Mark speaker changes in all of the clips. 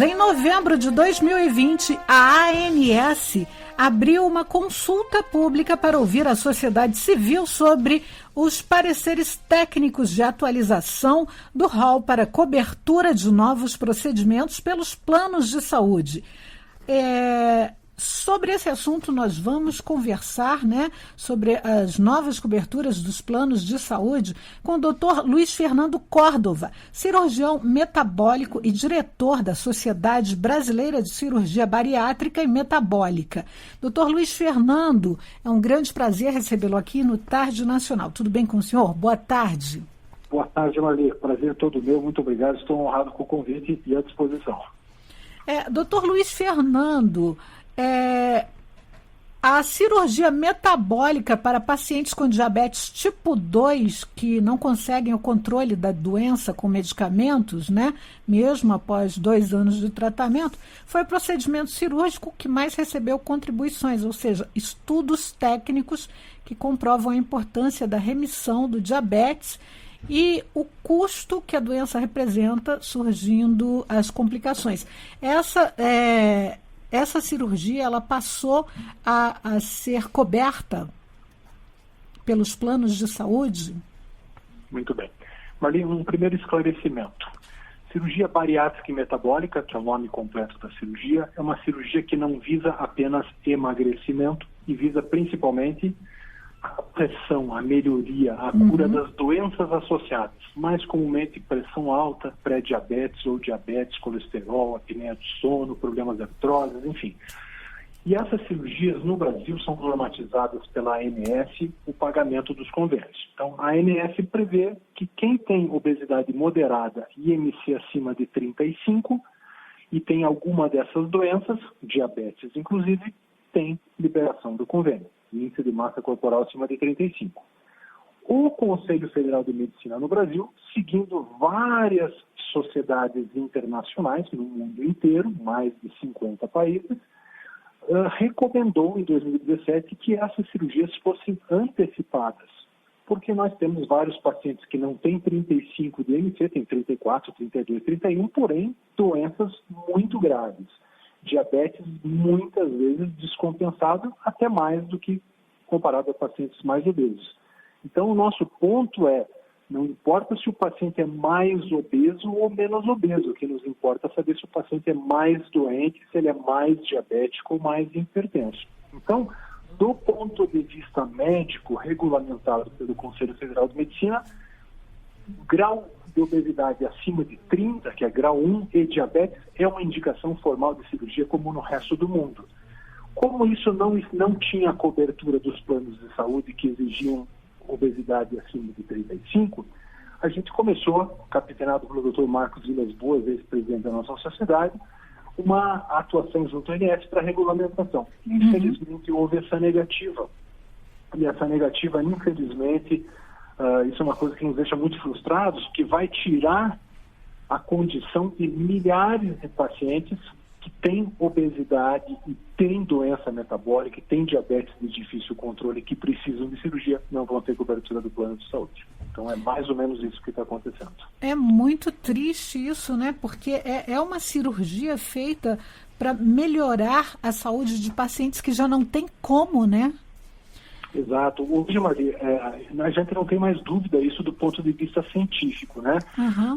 Speaker 1: Em novembro de 2020, a ANS abriu uma consulta pública para ouvir a sociedade civil sobre os pareceres técnicos de atualização do rol para cobertura de novos procedimentos pelos planos de saúde. Sobre esse assunto nós vamos conversar, sobre as novas coberturas dos planos de saúde com o Dr. Luiz Fernando Córdova, cirurgião metabólico e diretor da Sociedade Brasileira de Cirurgia Bariátrica e Metabólica. Dr. Luiz Fernando, é um grande prazer recebê-lo aqui no Tarde Nacional. Tudo bem com o senhor? Boa tarde.
Speaker 2: Boa tarde, Marli. Prazer todo meu. Muito obrigado. Estou honrado com o convite e à disposição.
Speaker 1: Dr. Luiz Fernando, a cirurgia metabólica para pacientes com diabetes tipo 2 que não conseguem o controle da doença com medicamentos, mesmo após 2 anos de tratamento, foi o procedimento cirúrgico que mais recebeu contribuições, ou seja, estudos técnicos que comprovam a importância da remissão do diabetes e o custo que a doença representa, surgindo as complicações. Essa cirurgia ela passou a ser coberta pelos planos de saúde?
Speaker 2: Muito bem. Marli, um primeiro esclarecimento. Cirurgia bariátrica e metabólica, que é o nome completo da cirurgia, é uma cirurgia que não visa apenas emagrecimento e visa principalmente a correção, a melhoria, a cura das doenças associadas, mais comumente pressão alta, pré-diabetes ou diabetes, colesterol, apneia do sono, problemas de artrose, enfim. E essas cirurgias no Brasil são normatizadas pela ANS o pagamento dos convênios. Então, a ANS prevê que quem tem obesidade moderada e IMC acima de 35 e tem alguma dessas doenças, diabetes inclusive, tem liberação do convênio. Índice de massa corporal acima de 35. O Conselho Federal de Medicina no Brasil, seguindo várias sociedades internacionais no mundo inteiro, mais de 50 países, recomendou em 2017 que essas cirurgias fossem antecipadas, porque nós temos vários pacientes que não têm 35 de IMC, têm 34, 32, 31, porém doenças muito graves. Diabetes muitas vezes descompensado, até mais do que comparado a pacientes mais obesos. Então, o nosso ponto não importa se o paciente é mais obeso ou menos obeso, o que nos importa é saber se o paciente é mais doente, se ele é mais diabético ou mais hipertenso. Então, do ponto de vista médico, regulamentado pelo Conselho Federal de Medicina, grau de obesidade acima de 30, que é grau 1, e diabetes, é uma indicação formal de cirurgia como no resto do mundo. Como isso não tinha cobertura dos planos de saúde que exigiam obesidade acima de 35, a gente começou, capitaneado pelo Dr. Marcos Vilas Boas, ex-presidente da nossa sociedade, uma atuação junto à ANS para regulamentação. Infelizmente, houve essa negativa. E essa negativa, infelizmente, isso é uma coisa que nos deixa muito frustrados, que vai tirar a condição de milhares de pacientes que têm obesidade e têm doença metabólica, e têm diabetes de difícil controle, que precisam de cirurgia, não vão ter cobertura do plano de saúde. Então é mais ou menos isso que está acontecendo. É muito triste isso,
Speaker 1: Porque é uma cirurgia feita para melhorar a saúde de pacientes que já não tem como,
Speaker 2: Exato. Hoje, Maria, a gente não tem mais dúvida isso do ponto de vista científico,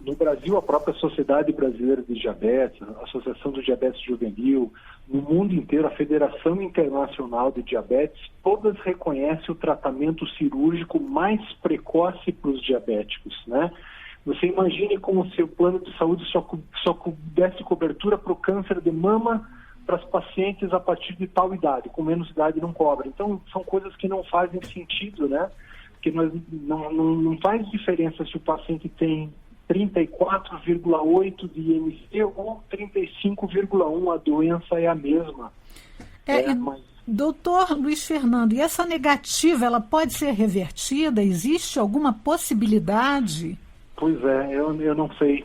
Speaker 2: No Brasil, a própria Sociedade Brasileira de Diabetes, a Associação do Diabetes Juvenil, no mundo inteiro, a Federação Internacional de Diabetes, todas reconhecem o tratamento cirúrgico mais precoce para os diabéticos, Você imagine como se o plano de saúde só desse cobertura para o câncer de mama para os pacientes a partir de tal idade, com menos idade não cobra. Então, são coisas que não fazem sentido, Porque não faz diferença se o paciente tem 34,8 de IMC ou 35,1, a doença é a mesma.
Speaker 1: Doutor Luiz Fernando, e essa negativa, ela pode ser revertida? Existe alguma possibilidade?
Speaker 2: Pois é, eu não sei.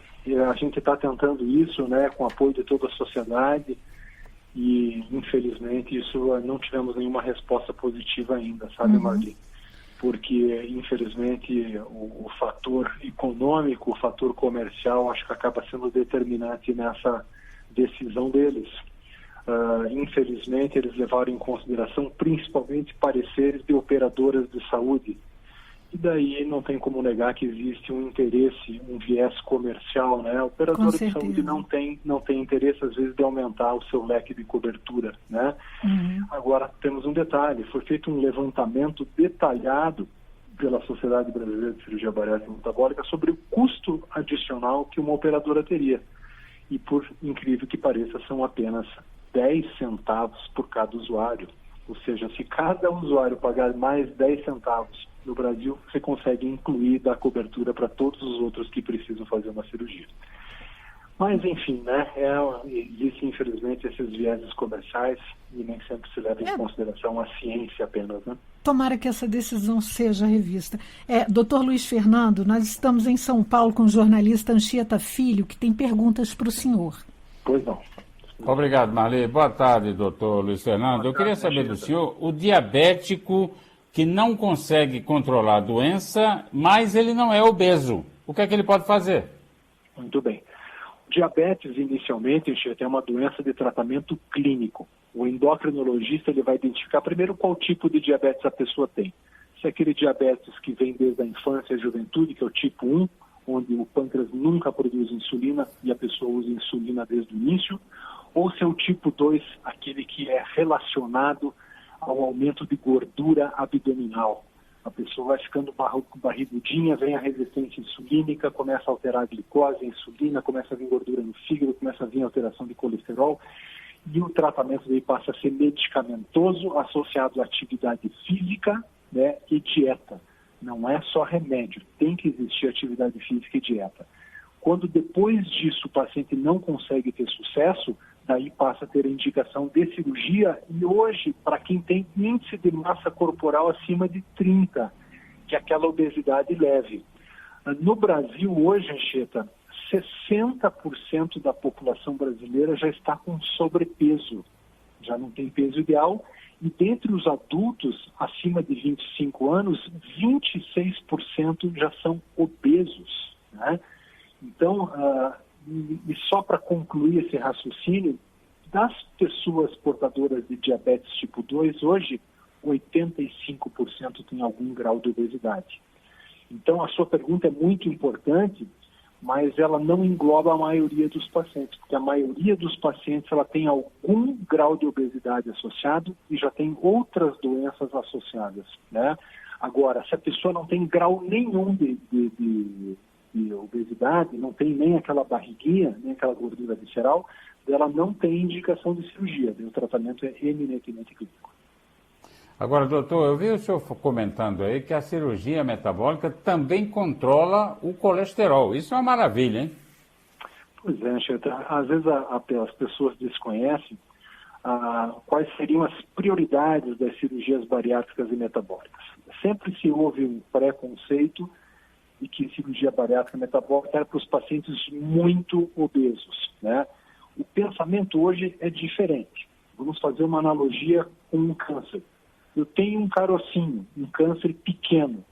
Speaker 2: A gente está tentando isso, com o apoio de toda a sociedade, e infelizmente isso não tivemos nenhuma resposta positiva ainda, sabe, Marli? Porque infelizmente o fator econômico, o fator comercial, acho que acaba sendo determinante decisão deles. Infelizmente, eles levaram em consideração principalmente pareceres de operadoras de saúde. E daí não tem como negar que existe um interesse, um viés comercial, né? A operadora de saúde não tem interesse, às vezes, de aumentar o seu leque de cobertura, né? Agora, temos um detalhe, foi feito um levantamento detalhado pela Sociedade Brasileira de Cirurgia Bariátrica e Metabólica sobre o custo adicional que uma operadora teria. E, por incrível que pareça, são apenas 10 centavos por cada usuário. Ou seja, se cada usuário pagar mais 10 centavos no Brasil, você consegue incluir da cobertura para todos os outros que precisam fazer uma cirurgia. Mas, enfim, né, existem, infelizmente, esses vieses comerciais e nem sempre se leva em consideração a ciência apenas, né?
Speaker 1: Tomara que essa decisão seja revista. Dr. Luiz Fernando, nós estamos em São Paulo com o jornalista Anchieta Filho, que tem perguntas para o senhor.
Speaker 2: Pois não.
Speaker 3: Obrigado, Marli. Boa tarde, doutor Luiz Fernando. Eu queria saber do senhor, o diabético que não consegue controlar a doença, mas ele não é obeso. O que é que ele pode fazer?
Speaker 2: Muito bem. O diabetes, inicialmente, é uma doença de tratamento clínico. O endocrinologista ele vai identificar primeiro qual tipo de diabetes a pessoa tem. Se é aquele diabetes que vem desde a infância e a juventude, que é o tipo 1, onde o pâncreas nunca produz insulina e a pessoa usa insulina desde o início, ou se é o tipo 2, aquele que é relacionado ao aumento de gordura abdominal. A pessoa vai ficando barrigudinha, vem a resistência insulínica, começa a alterar a glicose, a insulina, começa a vir gordura no fígado, começa a vir alteração de colesterol, e o tratamento daí passa a ser medicamentoso, associado à atividade física, né, e dieta. Não é só remédio, tem que existir atividade física e dieta. Quando depois disso o paciente não consegue ter sucesso, daí passa a ter a indicação de cirurgia, e hoje, para quem tem índice de massa corporal acima de 30, que é aquela obesidade leve. No Brasil, hoje, Anchieta, 60% da população brasileira já está com sobrepeso, já não tem peso ideal, e dentre os adultos acima de 25 anos, 26% já são obesos, né? Então, e só para concluir esse raciocínio, das pessoas portadoras de diabetes tipo 2, hoje, 85% tem algum grau de obesidade. Então, a sua pergunta é muito importante, mas ela não engloba a maioria dos pacientes, porque a maioria dos pacientes ela tem algum grau de obesidade associado e já tem outras doenças associadas, né? Agora, se a pessoa não tem grau nenhum de obesidade, não tem nem aquela barriguinha, nem aquela gordura visceral, ela não tem indicação de cirurgia, o tratamento é eminentemente clínico.
Speaker 3: Agora, doutor, eu vi o senhor comentando aí que a cirurgia metabólica também controla o colesterol. Isso é uma maravilha, hein?
Speaker 2: Pois é, Anchieta. Às vezes as pessoas desconhecem quais seriam as prioridades das cirurgias bariátricas e metabólicas. Sempre se houve um preconceito de que cirurgia bariátrica e metabólica era para os pacientes muito obesos, né? O pensamento hoje é diferente. Vamos fazer uma analogia com um câncer. Eu tenho um carocinho, um câncer pequeno.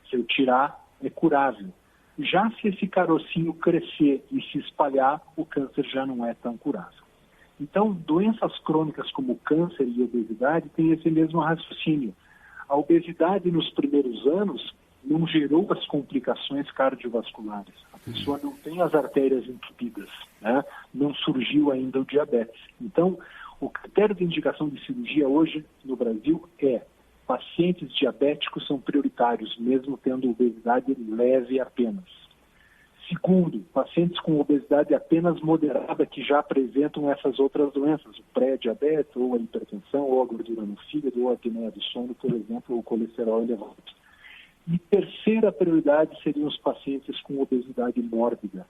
Speaker 2: Se eu tirar, é curável. Já se esse carocinho crescer e se espalhar, o câncer já não é tão curável. Então, doenças crônicas como câncer e obesidade têm esse mesmo raciocínio. A obesidade nos primeiros anos não gerou as complicações cardiovasculares. A pessoa não tem as artérias entupidas, né? Não surgiu ainda o diabetes. Então, o critério de indicação de cirurgia hoje no Brasil é pacientes diabéticos são prioritários, mesmo tendo obesidade leve apenas. Segundo, pacientes com obesidade apenas moderada que já apresentam essas outras doenças, o pré-diabetes, ou a hipertensão, ou a gordura no fígado, ou a apneia do sono, por exemplo, ou o colesterol elevado. E terceira prioridade seriam os pacientes com obesidade mórbida.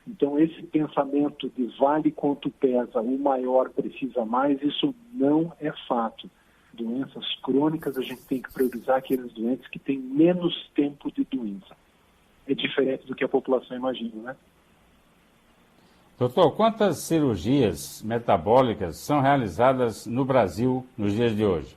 Speaker 2: Então, esse pensamento de vale quanto pesa, o maior precisa mais, isso não é fato. Doenças crônicas, a gente tem que priorizar aqueles doentes que têm menos tempo de doença. É diferente do que a população imagina, né?
Speaker 3: Doutor, quantas cirurgias metabólicas são realizadas no Brasil nos dias de hoje?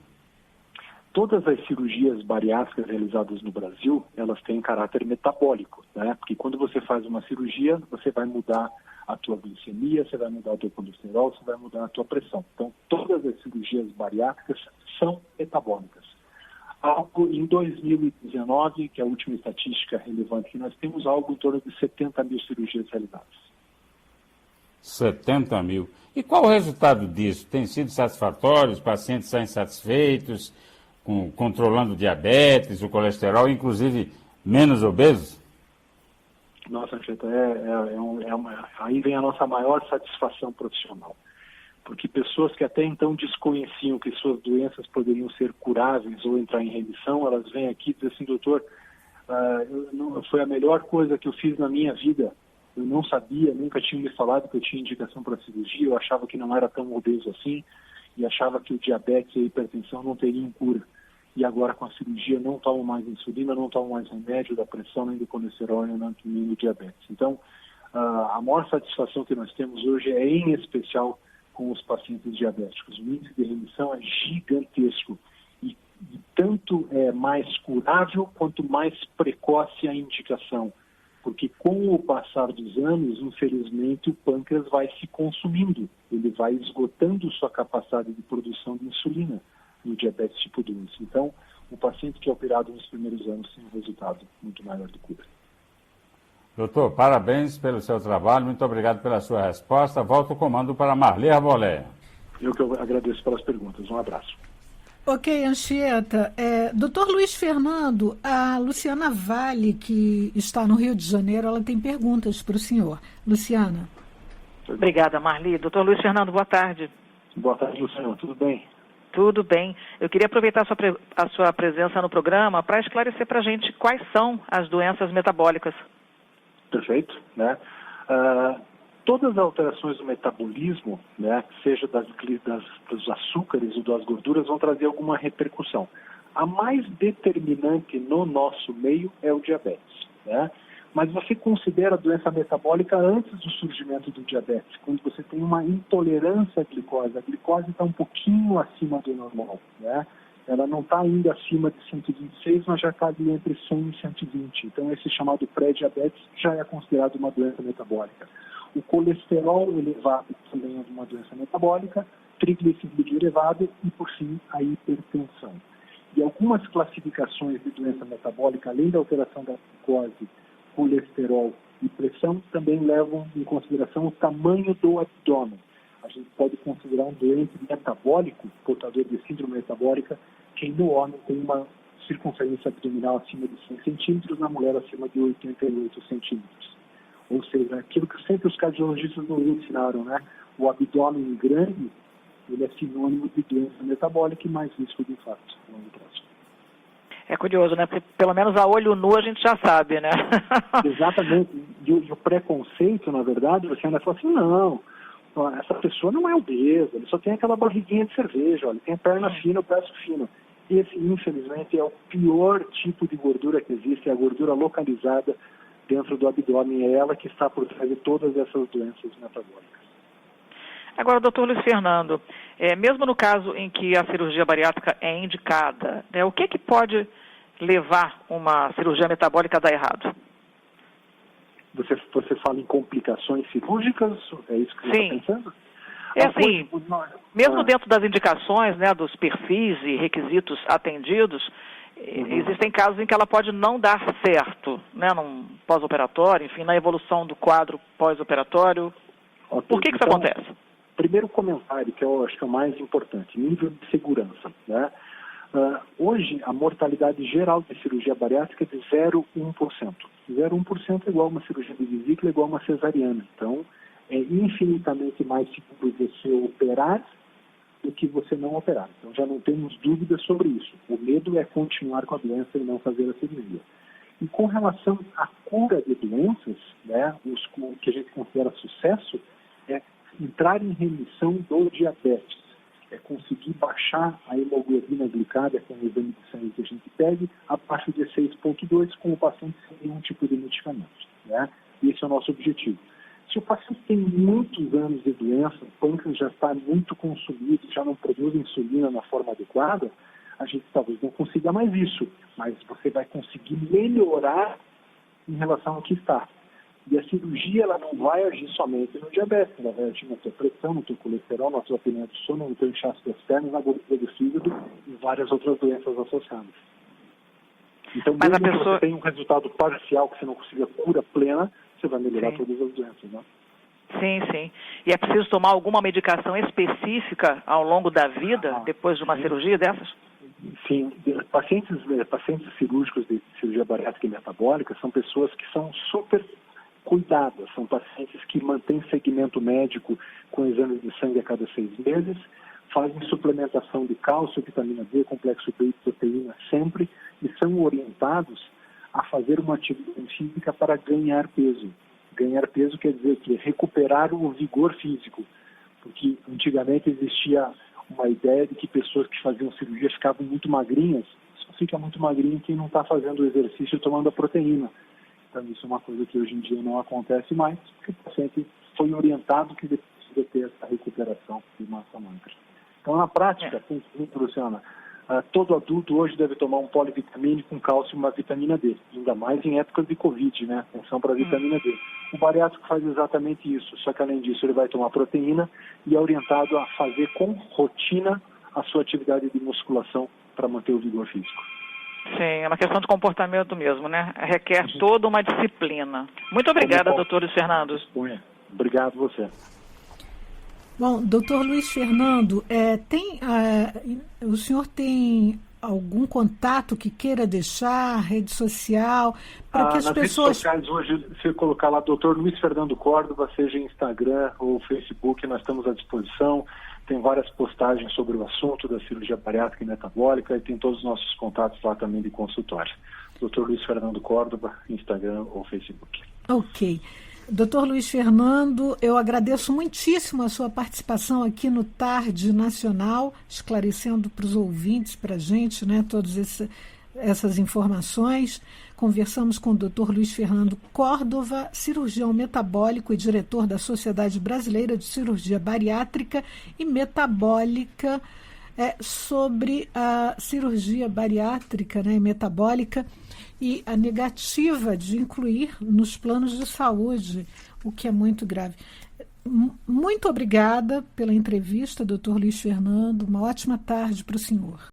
Speaker 2: Todas as cirurgias bariátricas realizadas no Brasil, elas têm caráter metabólico, né? Porque quando você faz uma cirurgia, você vai mudar a tua glicemia, você vai mudar o teu colesterol, você vai mudar a tua pressão. Então, todas as cirurgias bariátricas são metabólicas. Em 2019, que é a última estatística relevante que nós temos, algo em torno de 70 mil cirurgias realizadas.
Speaker 3: 70 mil. E qual o resultado disso? Tem sido satisfatório? Os pacientes saem satisfeitos, controlando o diabetes, o colesterol, inclusive menos obesos?
Speaker 2: Nossa, Anchieta, aí vem a nossa maior satisfação profissional. Porque pessoas que até então desconheciam que suas doenças poderiam ser curáveis ou entrar em remissão, elas vêm aqui e dizem assim, doutor, foi a melhor coisa que eu fiz na minha vida. Eu não sabia, nunca tinha me falado que eu tinha indicação para cirurgia, eu achava que não era tão obeso assim, e achava que o diabetes e a hipertensão não teriam cura. E agora com a cirurgia não tomo mais insulina, não tomo mais remédio da pressão, nem do colesterol, nem do diabetes. Então, a maior satisfação que nós temos hoje é em especial com os pacientes diabéticos. O índice de remissão é gigantesco e tanto é mais curável quanto mais precoce a indicação. Porque com o passar dos anos, infelizmente, o pâncreas vai se consumindo, ele vai esgotando sua capacidade de produção de insulina no diabetes tipo 2. Então, o paciente que é operado nos primeiros anos tem um resultado muito maior de cura.
Speaker 3: Doutor, parabéns pelo seu trabalho, muito obrigado pela sua resposta. Volto o comando para Marli Arbolé.
Speaker 2: Eu que agradeço pelas perguntas. Um abraço.
Speaker 1: Ok, Anchieta. Doutor Luiz Fernando, a Luciana Vale, que está no Rio de Janeiro, ela tem perguntas para o senhor. Luciana.
Speaker 4: Obrigada, Marli. Doutor Luiz Fernando, boa tarde.
Speaker 2: Boa tarde, Luciana. Tudo bem?
Speaker 4: Tudo bem. Eu queria aproveitar a sua presença no programa para esclarecer para a gente quais são as doenças metabólicas.
Speaker 2: Perfeito, né? Todas as alterações do metabolismo, né, seja dos açúcares ou das gorduras, vão trazer alguma repercussão. A mais determinante no nosso meio é o diabetes, né? Mas você considera a doença metabólica antes do surgimento do diabetes, quando você tem uma intolerância à glicose. A glicose está um pouquinho acima do normal, né? Ela não está ainda acima de 126, mas já está ali entre 100 e 120. Então, esse chamado pré-diabetes já é considerado uma doença metabólica. O colesterol elevado também é uma doença metabólica, triglicerídeo elevado e, por fim, a hipertensão. E algumas classificações de doença metabólica, além da alteração da glicose, colesterol e pressão, também levam em consideração o tamanho do abdômen. A gente pode considerar um doente metabólico, portador de síndrome metabólica, quem no homem tem uma circunferência abdominal acima de 100 centímetros, na mulher acima de 88 centímetros. Ou seja, aquilo que sempre os cardiologistas nos ensinaram, né? O abdômen grande, ele é sinônimo de doença metabólica e mais risco de infarto no longo prazo.
Speaker 4: É curioso, né? Porque pelo menos a olho nu a gente já sabe, né?
Speaker 2: Exatamente. E o preconceito, na verdade, você ainda fala assim, não, essa pessoa não é obesa, ele só tem aquela barriguinha de cerveja, ele tem a perna fina, o braço fino. Esse, infelizmente, é o pior tipo de gordura que existe, é a gordura localizada dentro do abdômen, é ela que está por trás de todas essas doenças metabólicas.
Speaker 4: Agora, doutor Luiz Fernando, mesmo no caso em que a cirurgia bariátrica é indicada, o que pode levar uma cirurgia metabólica a dar errado?
Speaker 2: Você fala em complicações cirúrgicas? É isso que você está pensando?
Speaker 4: Mesmo dentro das indicações, né, dos perfis e requisitos atendidos, existem casos em que ela pode não dar certo, né, num pós-operatório, enfim, na evolução do quadro pós-operatório. Okay. Por que isso acontece?
Speaker 2: Primeiro comentário, que eu acho que é o mais importante, nível de segurança, né? Hoje, a mortalidade geral de cirurgia bariátrica é de 0,1%. 0,1% é igual a uma cirurgia de vesícula, igual a uma cesariana. Então, é infinitamente mais seguro você operar do que você não operar. Então, já não temos dúvidas sobre isso. O medo é continuar com a doença e não fazer a cirurgia. E com relação à cura de doenças, né, o que a gente considera sucesso é entrar em remissão do diabetes. É conseguir baixar a hemoglobina glicada com o exame de sangue que a gente pede abaixo de 6,2 com o paciente sem nenhum tipo de medicamento, né? Esse é o nosso objetivo. Se o paciente tem muitos anos de doença, o pâncreas já está muito consumido, já não produz insulina na forma adequada, a gente talvez não consiga mais isso, mas você vai conseguir melhorar em relação ao que está. E a cirurgia ela não vai agir somente no diabetes, ela vai agir na tua pressão, no teu colesterol, na tua apneia do sono, no teu inchaço das pernas, na gordura do fígado e várias outras doenças associadas. Então,
Speaker 4: mas
Speaker 2: mesmo
Speaker 4: a pessoa...
Speaker 2: que você tenha um resultado parcial, que você não consiga cura plena, você vai melhorar
Speaker 4: Sim.
Speaker 2: todas as doenças, né?
Speaker 4: Sim, sim. E é preciso tomar alguma medicação específica ao longo da vida, depois de uma cirurgia dessas?
Speaker 2: Sim, pacientes cirúrgicos de cirurgia bariátrica e metabólica são pessoas que são super cuidadas, são pacientes que mantêm segmento médico com exames de sangue a cada 6 meses, fazem suplementação de cálcio, vitamina D, complexo B e proteína sempre, e são orientados a fazer uma atividade física para ganhar peso. Ganhar peso quer dizer que recuperar o vigor físico, porque antigamente existia uma ideia de que pessoas que faziam cirurgia ficavam muito magrinhas. Só fica muito magrinho quem não está fazendo o exercício e tomando a proteína. Então isso é uma coisa que hoje em dia não acontece mais, porque o paciente foi orientado que precisa ter essa recuperação de massa magra. Então na prática, Luciana, todo adulto hoje deve tomar um polivitamínico com cálcio e uma vitamina D, ainda mais em épocas de Covid, né? Atenção para a vitamina D. O bariátrico faz exatamente isso, só que além disso ele vai tomar proteína e é orientado a fazer com rotina a sua atividade de musculação para manter o vigor físico.
Speaker 4: Sim, é uma questão de comportamento mesmo, né? Requer toda uma disciplina. Muito obrigada, doutor Luiz Fernando.
Speaker 2: Obrigado você.
Speaker 1: Bom, doutor Luiz Fernando, o senhor tem algum contato que queira deixar, rede social, para que as pessoas...
Speaker 2: Nas redes sociais hoje, se colocar lá doutor Luiz Fernando Córdova, seja Instagram ou Facebook, nós estamos à disposição. Tem várias postagens sobre o assunto da cirurgia bariátrica e metabólica e tem todos os nossos contatos lá também de consultório. Dr. Luiz Fernando Córdova, Instagram ou Facebook.
Speaker 1: Ok. Doutor Luiz Fernando, eu agradeço muitíssimo a sua participação aqui no Tarde Nacional, esclarecendo para os ouvintes, para a gente, né, todas essas informações. Conversamos com o Dr. Luiz Fernando Córdova, cirurgião metabólico e diretor da Sociedade Brasileira de Cirurgia Bariátrica e Metabólica, sobre a cirurgia bariátrica, né, e metabólica e a negativa de incluir nos planos de saúde, o que é muito grave. Muito obrigada pela entrevista, Dr. Luiz Fernando. Uma ótima tarde para o senhor.